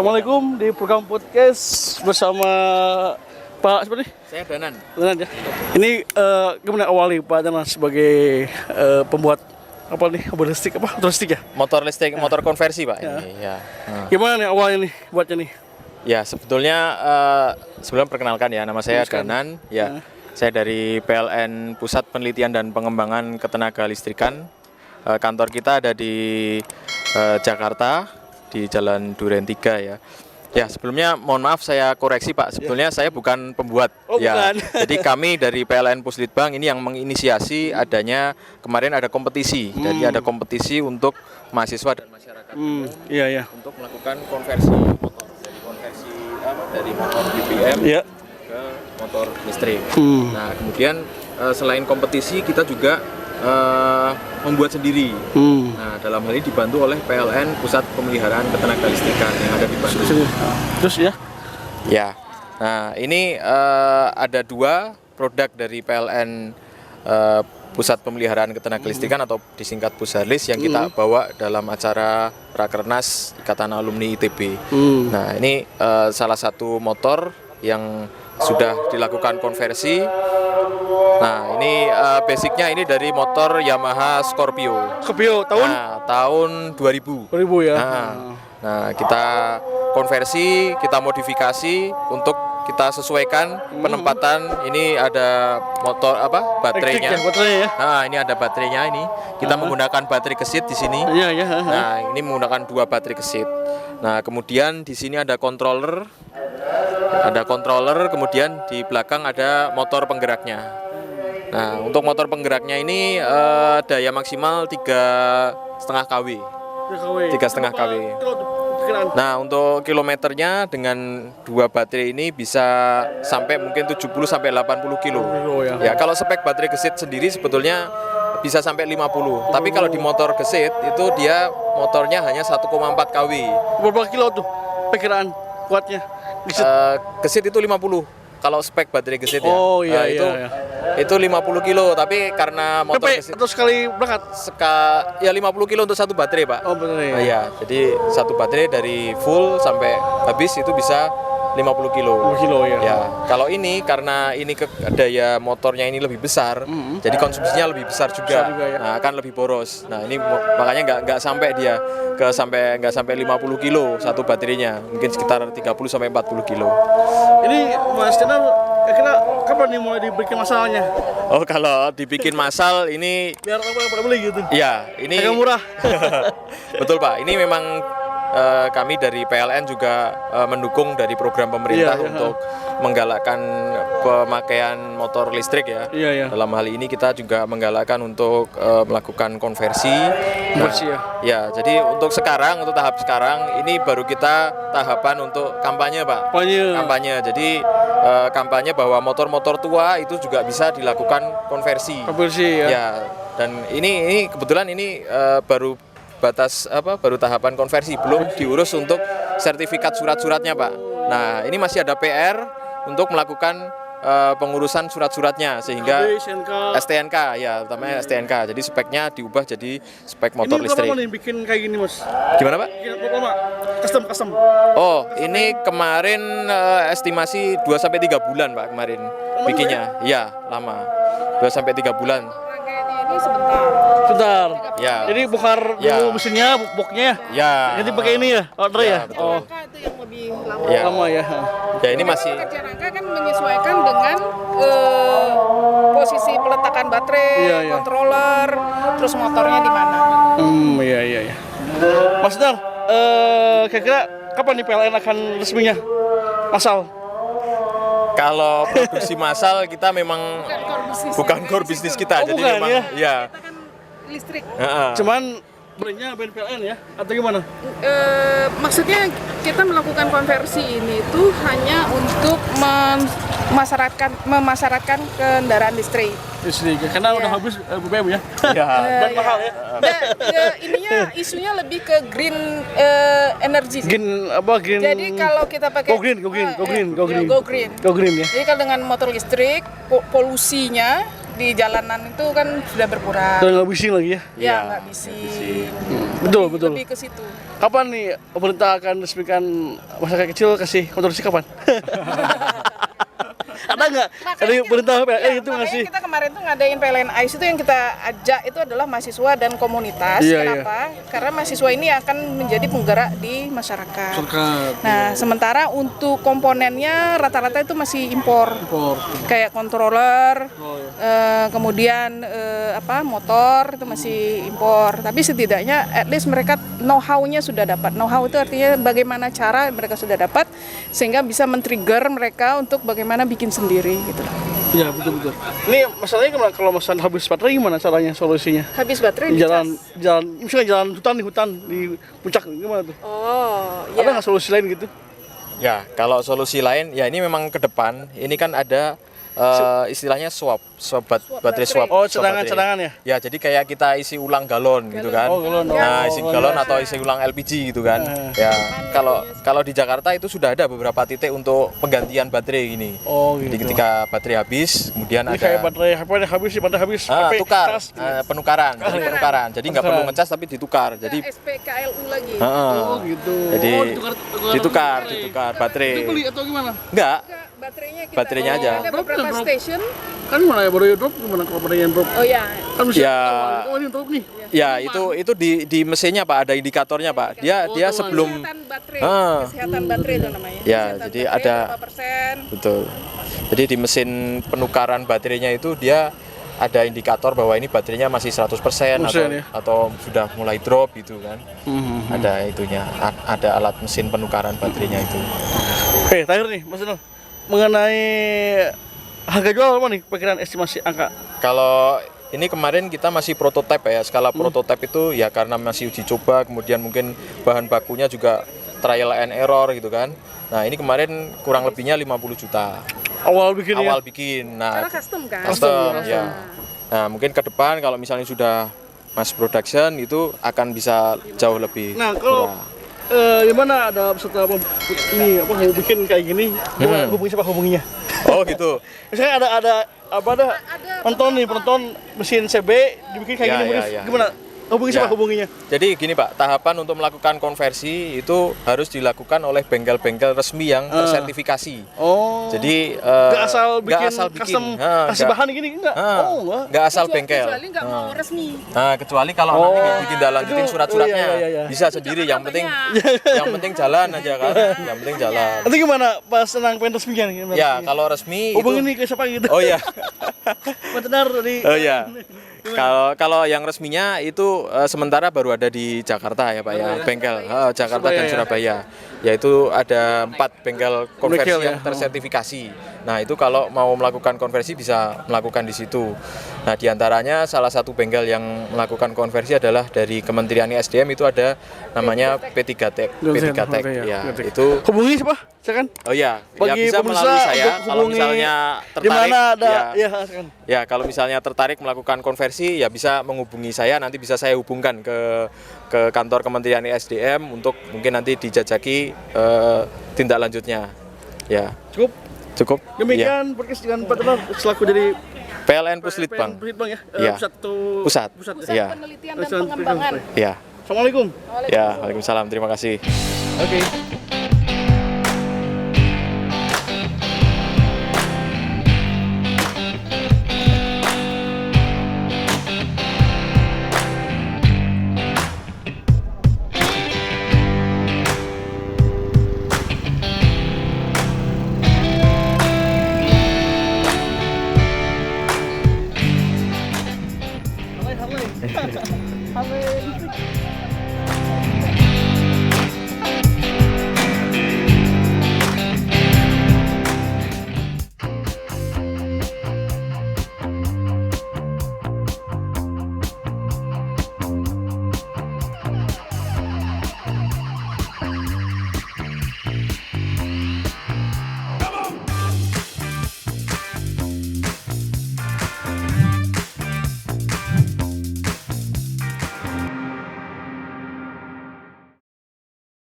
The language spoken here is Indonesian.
Assalamualaikum di program podcast bersama Pak siapa nih? Saya Danan. Danan ya. Ini gimana awali Pak Danan sebagai pembuat apa nih motor listrik apa? Motor listrik ya? Motor listrik, motor konversi Pak. Ya. Ini ya. Gimana nih awalnya nih buatnya nih? Ya sebetulnya sebelum perkenalkan ya, nama saya Danan. Ya, saya dari PLN Pusat Penelitian dan Pengembangan Ketenaga Listrikan. Kantor kita ada di Jakarta di Jalan Duren 3 ya. Ya sebelumnya mohon maaf saya koreksi Pak. Sebetulnya saya bukan pembuat. Ya. Bukan. Jadi kami dari PLN Puslitbang ini yang menginisiasi adanya kemarin ada kompetisi. Jadi ada kompetisi untuk mahasiswa dan masyarakat Iya. untuk melakukan konversi motor dari motor BBM Iya. ke motor listrik. Nah kemudian selain kompetisi kita juga membuat sendiri. Nah dalam hal ini dibantu oleh PLN Pusat Pemeliharaan Ketenaga Listrikan yang ada di Bandung. Terus ya? Ya. Nah ini ada dua produk dari PLN Pusat Pemeliharaan Ketenaga Listrikan atau disingkat Pusarlis yang kita bawa dalam acara Rakernas Ikatan Alumni ITB. Nah ini salah satu motor yang sudah dilakukan konversi. Nah ini basicnya ini dari motor Yamaha Scorpio. Scorpio tahun? Nah, tahun 2000. 2000 ya. Nah kita konversi, kita modifikasi untuk kita sesuaikan penempatan. Ini ada motor baterainya. Elektrik ya, baterainya ya. Nah ini ada baterainya ini. Kita menggunakan baterai kesit di sini. Iya. Nah ini menggunakan dua baterai kesit. Nah kemudian di sini ada controller. Ada controller, kemudian di belakang ada motor penggeraknya. Nah, untuk motor penggeraknya ini daya maksimal 3,5 kW. 3,5 kW. Nah, untuk kilometernya dengan dua baterai ini bisa sampai mungkin 70 sampai 80 kilo. Ya, kalau spek baterai gesit sendiri sebetulnya bisa sampai 50. Tapi kalau di motor gesit itu dia motornya hanya 1,4 kW. Berapa kilo tuh perkiraan kuatnya? Gesit itu 50 kalau spek baterai gesit ya. Oh iya, itu 50 kilo, tapi karena motor gesit atau sekali berangkat? ya 50 kilo untuk satu baterai Pak. Oh benar ya. Iya, jadi satu baterai dari full sampai habis itu bisa 50 kilo. 50 kilo ya. Ya, kalau ini karena ini daya motornya ini lebih besar, jadi konsumsinya lebih besar juga. Ya. Nah, akan lebih boros. Nah, ini makanya nggak sampai dia nggak sampai 50 kilo satu baterainya, mungkin sekitar 30 sampai 40 kilo. Ini Mas Danan kira kapan nih mulai dibikin masalahnya? Oh, kalau dibikin masal ini Biar orang pada beli gitu. ya, ini Harga murah. Betul Pak, ini memang kami dari PLN juga mendukung dari program pemerintah untuk menggalakkan pemakaian motor listrik ya. Iya. Dalam hal ini kita juga menggalakkan untuk melakukan konversi. Ya, jadi untuk tahap sekarang ini baru kita tahapan untuk kampanye Pak. Kampanye. Jadi kampanye bahwa motor-motor tua itu juga bisa dilakukan konversi. Konversi ya. Ya, dan ini kebetulan ini baru tahapan konversi, belum diurus untuk sertifikat surat-suratnya Pak. Nah ini masih ada PR untuk melakukan pengurusan surat-suratnya sehingga STNK ya, utamanya STNK. Jadi speknya diubah jadi spek motor listrik. Ini berapa lama nih bikin kayak gini Mas? Gimana Pak? Bikin berapa lama? Custom. Oh ini kemarin estimasi 2-3 bulan Pak kemarin bikinnya. Ya lama, 2-3 bulan. Ini Sebentar. Ya. Jadi bongkar dulu mesinnya, boxnya ya. Jadi pakai ini ya, order ya. Betul. itu yang lebih lama. Ya. Lama ya. Ya ini masih. Kerja rangka kan menyesuaikan dengan posisi peletakan baterai, controller, terus motornya di mana. Iya. Mas Dar, kira-kira kapan nih PLN akan resminya masal? Kalau produksi massal kita memang bukan core bisnis kita, jadi bukan, memang ya. Kita kan listrik. Cuman brandnya brand PLN ya, atau gimana? Maksudnya kita melakukan konversi ini itu hanya untuk memasyaratkan kendaraan listrik. Listrik, karena udah habis BBM ya. Dan mahal ya. Ininya isunya lebih ke green energy. Green. Jadi kalau kita pakai Go green Go green. ya. Jadi kalau dengan motor listrik polusinya di jalanan itu kan sudah berkurang. Dan nggak bising lagi ya. Ya, nggak bising. Betul, betul. Lebih ke situ. Kapan nih pemerintah akan resmikan masyarakat kecil kasih motor listrik kapan? Ada nggak? Ada pemerintah PLN itu makanya ngasih? kita kemarin tuh ngadain PLN ICE itu yang kita ajak itu adalah mahasiswa dan komunitas. Iya, Kenapa? Karena mahasiswa ini akan menjadi penggerak di masyarakat. Nah, sementara untuk komponennya rata-rata itu masih impor. Kayak controller, kemudian motor itu masih impor. Tapi setidaknya at least mereka know-how-nya sudah dapat. Know-how itu artinya bagaimana cara mereka sudah dapat sehingga bisa men-trigger mereka untuk bagaimana bikin sendiri gitu loh. Iya, betul. Ini masalahnya gimana kalau misalnya habis baterai gimana caranya solusinya? Habis baterai Di dicas. misalnya jalan hutan di puncak gimana tuh? Oh, Ada ya. nggak solusi lain gitu? Ya, kalau solusi lain ya ini memang ke depan. Ini kan ada istilahnya swap baterai swap. Oh, swap baterai. cadangan ya? Ya, jadi kayak kita isi ulang galon gitu kan. Oh, galon. Nah, Oh, isi galon. galon atau isi ulang LPG gitu kan. Ya, kalau di Jakarta itu sudah ada beberapa titik untuk penggantian baterai ini. Oh, Jadi gitu. ketika baterai habis, kemudian Ini ada kayak baterai HP habis, baterai habis. HP tukar, cas. penukaran. Jadi penukaran. Jadi nggak perlu ngecas tapi ditukar. Jadi SPKLU lagi. Oh, gitu. Jadi Oh, ditukar baterai. Itu beli atau gimana? Enggak, Baterainya kita Baterainya aja. ada beberapa Drop. station. Kan gimana ya baru drop gimana kalau baterai yang drop? Oh ya, Kan bisa Ya. oh ini drop nih. ya itu di mesinnya Pak, ada indikatornya Pak. Dia sebelum kesehatan baterai. Ah. Kesehatan baterai itu namanya. Ya, Kesehatan jadi baterai ada- berapa persen. betul. Jadi di mesin penukaran baterainya itu dia ada indikator bahwa ini baterainya masih 100% Ya. atau sudah mulai drop gitu kan. Ada itunya, ada alat mesin penukaran baterainya itu. Oke, terakhir nih Mas Donald. Mengenai harga jual apa nih perkiraan estimasi angka? Kalau ini kemarin kita masih prototipe ya, skala prototipe itu ya karena masih uji coba, kemudian mungkin bahan bakunya juga trial and error gitu kan. Nah ini kemarin kurang lebihnya 50 juta Awal bikin ya? awal bikin. Nah Karena custom kan. custom ya. Nah mungkin ke depan kalau misalnya sudah mass production itu akan bisa jauh lebih Nah, kalau murah. gimana ada peserta ini apa mau bikin kayak gini? Gimana hubungi siapa hubunginya? Oh gitu. Misalnya ada penonton mesin CB dibikin kayak Ya, gini ya, modif. ya. Gimana? Hubungi siapa Ya. hubunginya? Jadi gini Pak, tahapan untuk melakukan konversi itu harus dilakukan oleh bengkel-bengkel resmi yang tersertifikasi. Oh. Jadi Nggak asal nggak bikin asal custom Ha, kasih nggak- bahan gini enggak? ha, Oh, enggak. nggak asal bengkel. Kecuali nggak mau resmi. Nah, kecuali kalau nanti ditindaklanjutin Itu- surat-suratnya oh, iya. bisa sendiri. Yang penting jalan aja kan. Yang penting jalan. Nanti gimana pas senang pengen resminya nih? Gimana Ya, resminya? kalau resmi hubungin itu nih ke siapa gitu. Oh ya. Mas Donald dari Oh ya. Kalau yang resminya itu sementara baru ada di Jakarta ya Pak ya, bengkel Jakarta Surabaya dan ya? Surabaya. Yaitu ada 4 bengkel konversi Bengkel ya? yang tersertifikasi. Nah itu kalau mau melakukan konversi bisa melakukan di situ. Nah diantaranya salah satu bengkel yang melakukan konversi adalah dari Kementerian SDM itu ada namanya P3 Tech. P3 Tech ya itu. hubungi siapa? Silakan. Oh ya, ya Bagi bisa pemirsa melalui saya untuk kalau hubungi misalnya di tertarik. mana ada ya, silakan. Ya, kalau misalnya tertarik melakukan konversi ya bisa menghubungi saya, nanti bisa saya hubungkan ke kantor Kementerian SDM untuk mungkin nanti dijajaki tindak lanjutnya. Ya, Cukup. cukup. Ya. Demikian podcast dengan Pak Donald selaku dari PLN Puslitbang. Bang ya. Iya. Pusat. Pusat. Pusat Iya. penelitian dan pengembangan. Ya. Assalamualaikum. Ya, Waalaikumsalam. Terima kasih. Oke.